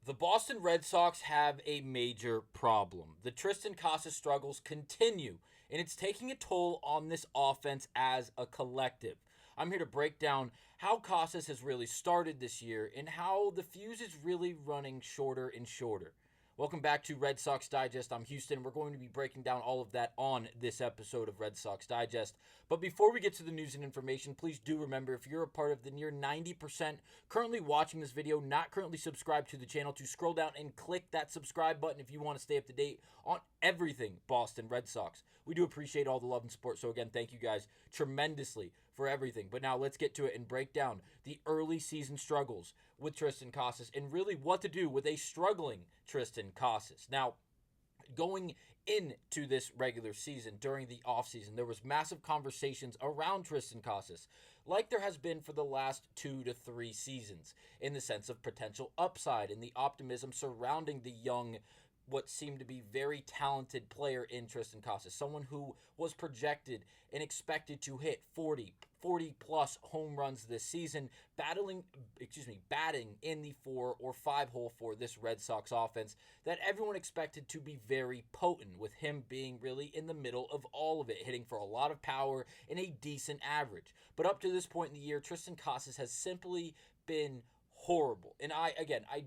The Boston Red Sox have a major problem. The Triston Casas struggles continue, and it's taking a toll on this offense as a collective. I'm here to break down how Casas has really started this year and how the fuse is really running shorter and shorter. Welcome back to Red Sox Digest. I'm Houston. We're going to be breaking down all of that on this episode of Red Sox Digest. But before we get to the news and information, please do remember, if you're a part of the near 90% currently watching this video, not currently subscribed to the channel, to scroll down and click that subscribe button if you want to stay up to date on everything Boston Red Sox. We do appreciate all the love and support. So again, thank you guys tremendously for everything. But now let's get to it and break down the early season struggles with Triston Casas and really what to do with a struggling Triston Casas. Now, going into this regular season, during the offseason, there was massive conversations around Triston Casas, like there has been for the last 2 to 3 seasons, in the sense of potential upside and the optimism surrounding the young, what seemed to be very talented player in Triston Casas, someone who was projected and expected to hit 40 plus home runs this season, batting in the 4 or 5 hole for this Red Sox offense that everyone expected to be very potent, with him being really in the middle of all of it, hitting for a lot of power and a decent average. But up to this point in the year, Triston Casas has simply been horrible. And I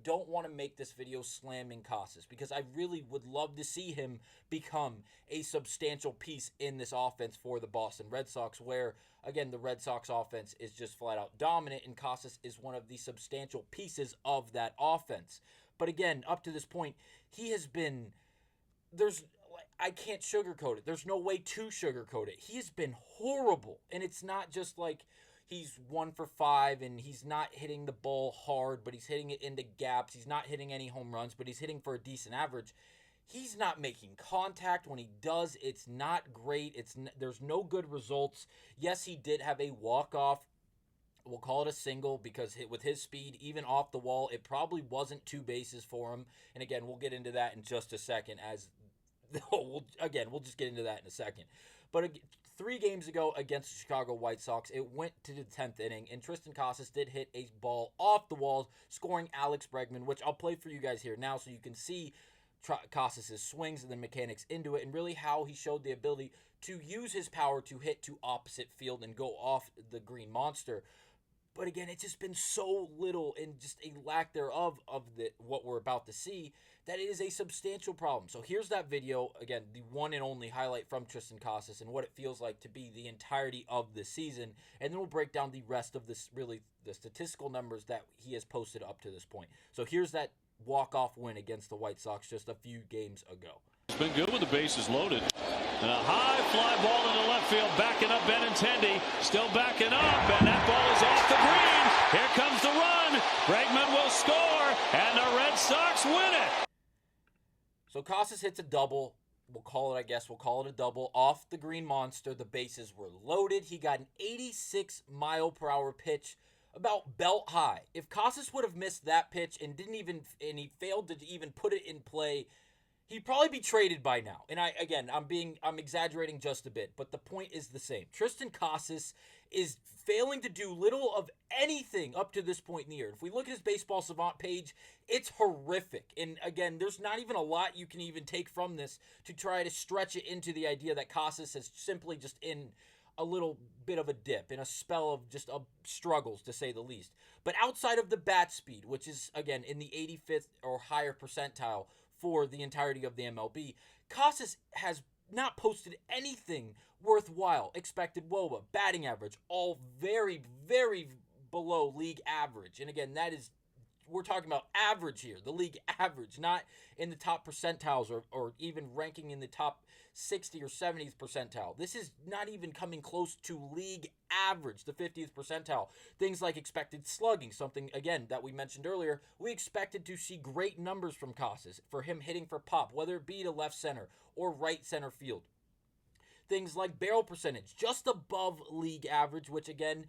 don't want to make this video slamming Casas, because I really would love to see him become a substantial piece in this offense for the Boston Red Sox, where, again, the Red Sox offense is just flat out dominant, and Casas is one of the substantial pieces of that offense. But again, up to this point, he has been, I can't sugarcoat it. There's no way to sugarcoat it. He has been horrible. And it's not just like he's 1 for 5 and he's not hitting the ball hard, but he's hitting it into gaps. He's not hitting any home runs, but he's hitting for a decent average. He's not making contact. When he does, it's not great. There's no good results. Yes, he did have a walk-off. We'll call it a single, because with his speed, even off the wall, it probably wasn't 2 bases for him. And again, we'll get into that in just a second, as we'll just get into that in a second. But 3 games ago against the Chicago White Sox, it went to the 10th inning, and Triston Casas did hit a ball off the walls, scoring Alex Bregman, which I'll play for you guys here now so you can see Casas' swings and the mechanics into it, and really how he showed the ability to use his power to hit to opposite field and go off the green monster. But again, it's just been so little and just a lack thereof of what we're about to see, that it is a substantial problem. So here's that video, again, the one and only highlight from Triston Casas and what it feels like to be the entirety of the season. And then we'll break down the rest of this, really the statistical numbers that he has posted up to this point. So here's that walk-off win against the White Sox just a few games ago. It's been good with the bases loaded. And a high fly ball into left field, backing up Benintendi, still backing up, and that ball is off the green. Here comes the run. Bregman will score, and the Red Sox win it. So Casas hits a double. We'll call it a double off the green monster. The bases were loaded. He got an 86-mile-per-hour pitch, about belt high. If Casas would have missed that pitch and he failed to even put it in play, he'd probably be traded by now. And I'm exaggerating just a bit, but the point is the same. Triston Casas is failing to do little of anything up to this point in the year. If we look at his Baseball Savant page, it's horrific. And again, there's not even a lot you can even take from this to try to stretch it into the idea that Casas is simply just in a little bit of a dip, in a spell of just struggles, to say the least. But outside of the bat speed, which is, again, in the 85th or higher percentile for the entirety of the MLB, Casas has not posted anything worthwhile. Expected WOBA, batting average, all very, very below league average. And again, we're talking about average here, the league average, not in the top percentiles or even ranking in the top 60 or 70th percentile. This is not even coming close to league average, the 50th percentile. Things like expected slugging, something, again, that we mentioned earlier. We expected to see great numbers from Casas for him hitting for pop, whether it be to left center or right center field. Things like barrel percentage, just above league average, which, again,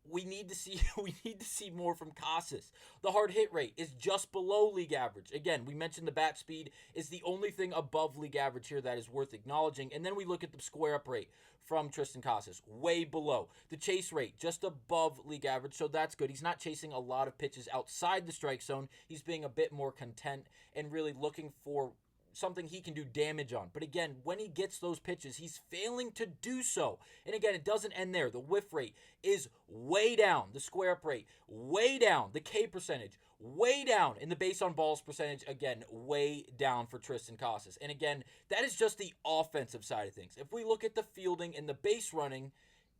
we need to see more from Casas. The hard hit rate is just below league average. Again, we mentioned the bat speed is the only thing above league average here that is worth acknowledging. And then we look at the square up rate from Triston Casas, way below. The chase rate just above league average, so that's good. He's not chasing a lot of pitches outside the strike zone. He's being a bit more content and really looking for something he can do damage on. But again, when he gets those pitches, he's failing to do so. And again, it doesn't end there. The whiff rate is way down. The square up rate, way down. The K percentage, way down. And the base on balls percentage, again, way down for Triston Casas. And again, that is just the offensive side of things. If we look at the fielding and the base running,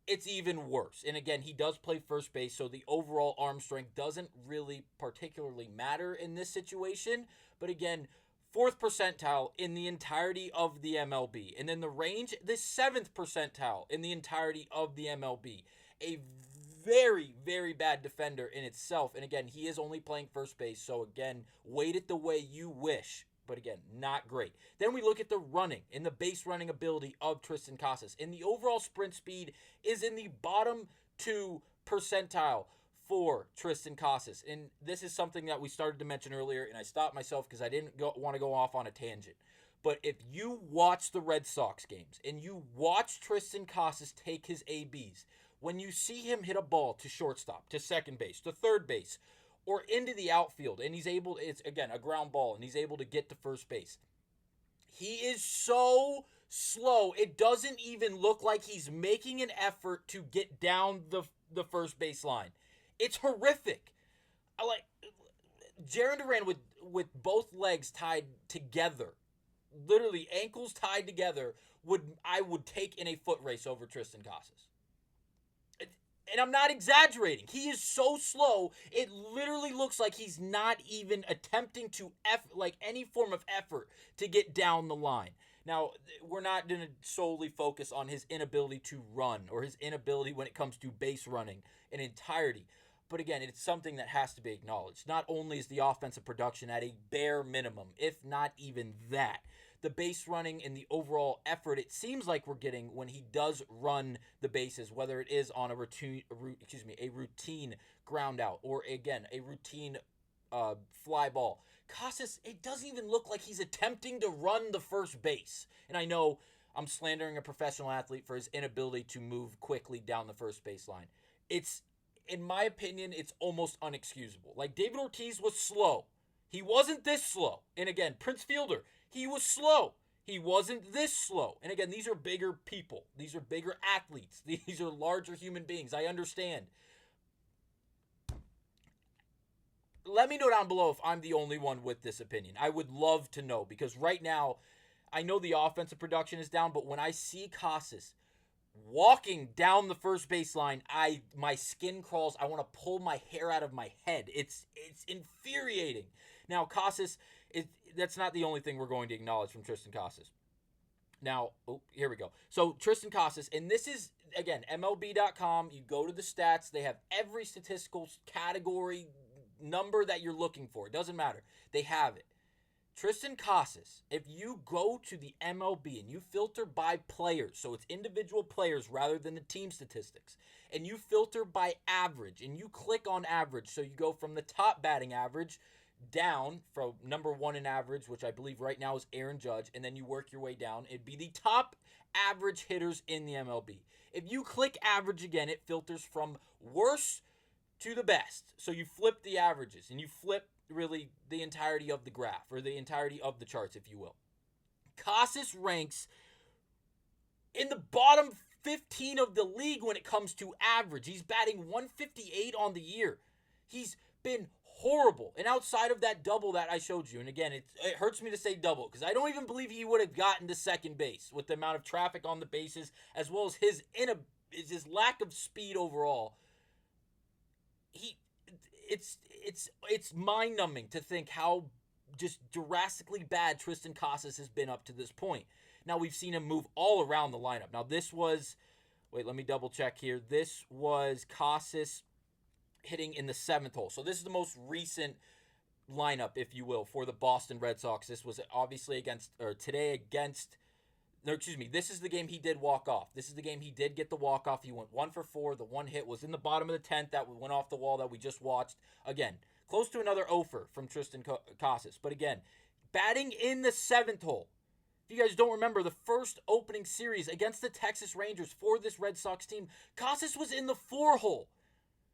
it's even worse. And again, he does play first base, so the overall arm strength doesn't really particularly matter in this situation. But again, 4th percentile in the entirety of the MLB. And then the range, the 7th percentile in the entirety of the MLB. A very, very bad defender in itself. And again, he is only playing first base. So again, weight it the way you wish. But again, not great. Then we look at the running and the base running ability of Triston Casas. And the overall sprint speed is in the bottom 2 percentile for Triston Casas. And this is something that we started to mention earlier, and I stopped myself because I didn't want to go off on a tangent. But if you watch the Red Sox games and you watch Triston Casas take his ABs, when you see him hit a ball to shortstop, to second base, to third base, or into the outfield, and he's able, it's again a ground ball, and he's able to get to first base, he is so slow, it doesn't even look like he's making an effort to get down the first base line. It's horrific. I like Jarren Duran with both legs tied together, literally ankles tied together. I would take in a foot race over Triston Casas. And I'm not exaggerating. He is so slow, it literally looks like he's not even attempting to any form of effort to get down the line. Now, we're not going to solely focus on his inability to run or his inability when it comes to base running in entirety. But again, it's something that has to be acknowledged. Not only is the offensive production at a bare minimum, if not even that, the base running and the overall effort it seems like we're getting when he does run the bases, whether it is on a routine ground out or again a routine fly ball. Casas, it doesn't even look like he's attempting to run the first base. And I know I'm slandering a professional athlete for his inability to move quickly down the first baseline. In my opinion, it's almost unexcusable. Like, David Ortiz was slow. He wasn't this slow. And again, Prince Fielder, he was slow. He wasn't this slow. And again, these are bigger people. These are bigger athletes. These are larger human beings. I understand. Let me know down below if I'm the only one with this opinion. I would love to know, because right now, I know the offensive production is down, but when I see Casas walking down the first baseline, my skin crawls. I want to pull my hair out of my head. It's infuriating. Now, Casas, that's not the only thing we're going to acknowledge from Triston Casas. Now, here we go. So, Triston Casas, and this is, again, MLB.com. You go to the stats. They have every statistical category number that you're looking for. It doesn't matter. They have it. Triston Casas, if you go to the MLB and you filter by players, so it's individual players rather than the team statistics, and you filter by average, and you click on average, so you go from the top batting average down from number 1 in average, which I believe right now is Aaron Judge, and then you work your way down, it'd be the top average hitters in the MLB. If you click average again, it filters from worst to the best. So you flip the averages, and you flip really the entirety of the graph, or the entirety of the charts, if you will. Casas ranks in the bottom 15 of the league when it comes to average. He's batting 158 on the year. He's been horrible. And outside of that double that I showed you, and again, it hurts me to say double, because I don't even believe he would have gotten to second base with the amount of traffic on the bases, as well as his lack of speed overall. It's mind-numbing to think how just drastically bad Triston Casas has been up to this point. Now, we've seen him move all around the lineup. Now, this was, let me double-check here. This was Casas hitting in the 7th hole. So this is the most recent lineup, if you will, for the Boston Red Sox. This was obviously today against No, excuse me. This is the game he did walk off. This is the game he did get the walk off. He went 1 for 4. The one hit was in the bottom of the 10th that went off the wall that we just watched. Again, close to another offer from Triston Casas. But again, batting in the 7th hole. If you guys don't remember, the first opening series against the Texas Rangers for this Red Sox team, Casas was in the 4 hole.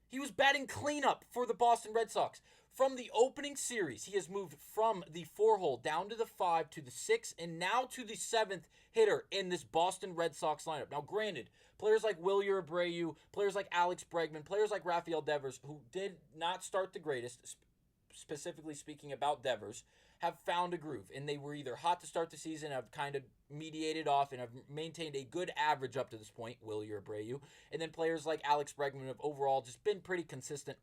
He was batting cleanup for the Boston Red Sox. From the opening series, he has moved from the 4 hole down to the 5 to the 6 and now to the 7th hitter in this Boston Red Sox lineup. Now, granted, players like Wilyer Abreu, players like Alex Bregman, players like Rafael Devers, who did not start the greatest, specifically speaking about Devers, have found a groove. And they were either hot to start the season, have kind of mediated off, and have maintained a good average up to this point, Wilyer Abreu. And then players like Alex Bregman have overall just been pretty consistent,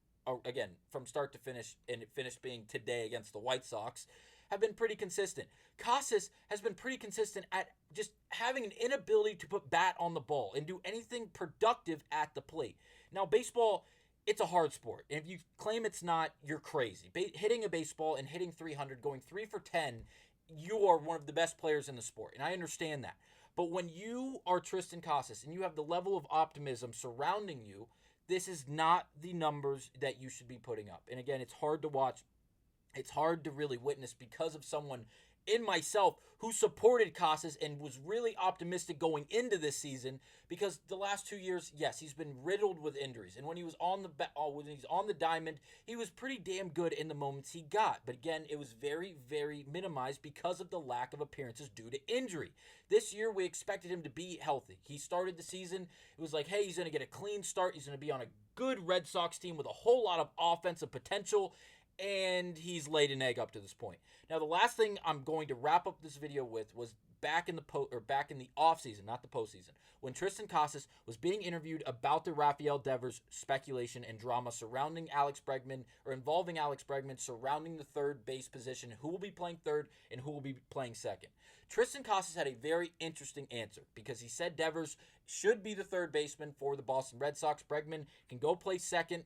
again, from start to finish, and it finished being today against the White Sox, have been pretty consistent. Casas has been pretty consistent at just having an inability to put bat on the ball and do anything productive at the plate. Now, baseball, it's a hard sport. And if you claim it's not, you're crazy. Hitting a baseball and hitting 300, going 3 for 10, you are one of the best players in the sport. And I understand that. But when you are Triston Casas and you have the level of optimism surrounding you, this is not the numbers that you should be putting up. And again, it's hard to watch. It's hard to really witness because of someone in myself who supported Casas and was really optimistic going into this season, because the last 2 years, yes, he's been riddled with injuries. And when he was on the diamond, he was pretty damn good in the moments he got. But again, it was very, very minimized because of the lack of appearances due to injury. This year, we expected him to be healthy. He started the season. It was like, hey, he's going to get a clean start. He's going to be on a good Red Sox team with a whole lot of offensive potential. And he's laid an egg up to this point. Now, the last thing I'm going to wrap up this video with was back in the offseason, not the postseason, when Triston Casas was being interviewed about the Rafael Devers speculation and drama surrounding Alex Bregman, or involving Alex Bregman, surrounding the third base position, who will be playing third and who will be playing second. Triston Casas had a very interesting answer, because he said Devers should be the third baseman for the Boston Red Sox. Bregman can go play second,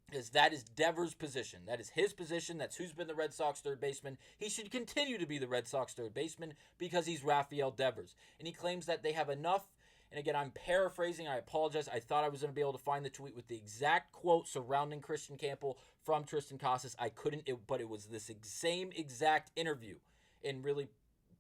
because that is Devers' position. That is his position. That's who's been the Red Sox third baseman. He should continue to be the Red Sox third baseman because he's Rafael Devers. And he claims that they have enough. And again, I'm paraphrasing. I apologize. I thought I was going to be able to find the tweet with the exact quote surrounding Christian Campbell from Triston Casas. I couldn't, but it was this same exact interview and really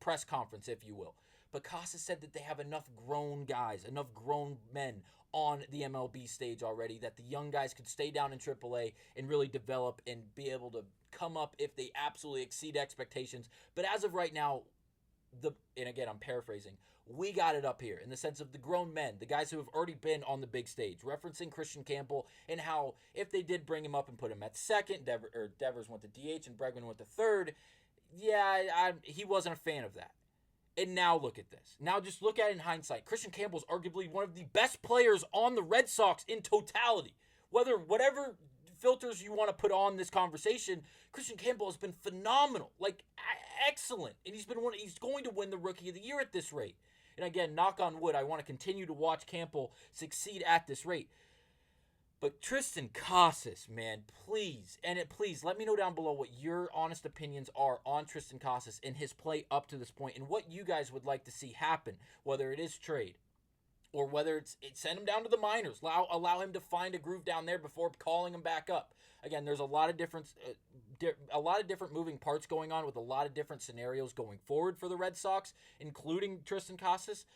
press conference, if you will. But Casas said that they have enough grown guys, enough grown men on the MLB stage already, that the young guys could stay down in AAA and really develop and be able to come up if they absolutely exceed expectations. But as of right now, and again, I'm paraphrasing, we got it up here in the sense of the grown men, the guys who have already been on the big stage, referencing Christian Campbell and how if they did bring him up and put him at second, Devers went to DH and Bregman went to third, he wasn't a fan of that. And now look at this. Now just look at it in hindsight. Christian Campbell is arguably one of the best players on the Red Sox in totality. Whatever filters you want to put on this conversation, Christian Campbell has been phenomenal, like excellent, and he's going to win the Rookie of the Year at this rate. And again, knock on wood, I want to continue to watch Campbell succeed at this rate. But Triston Casas, man, please let me know down below what your honest opinions are on Triston Casas and his play up to this point, and what you guys would like to see happen, whether it is trade or whether it's send him down to the minors, allow him to find a groove down there before calling him back up. Again, there's a lot of different moving parts going on with a lot of different scenarios going forward for the Red Sox, including Triston Casas.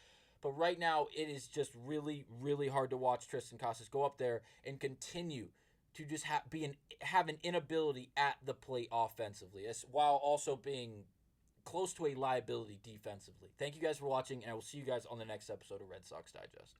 But right now, it is just really, really hard to watch Triston Casas go up there and continue to just have an inability at the plate offensively, while also being close to a liability defensively. Thank you guys for watching, and I will see you guys on the next episode of Red Sox Digest.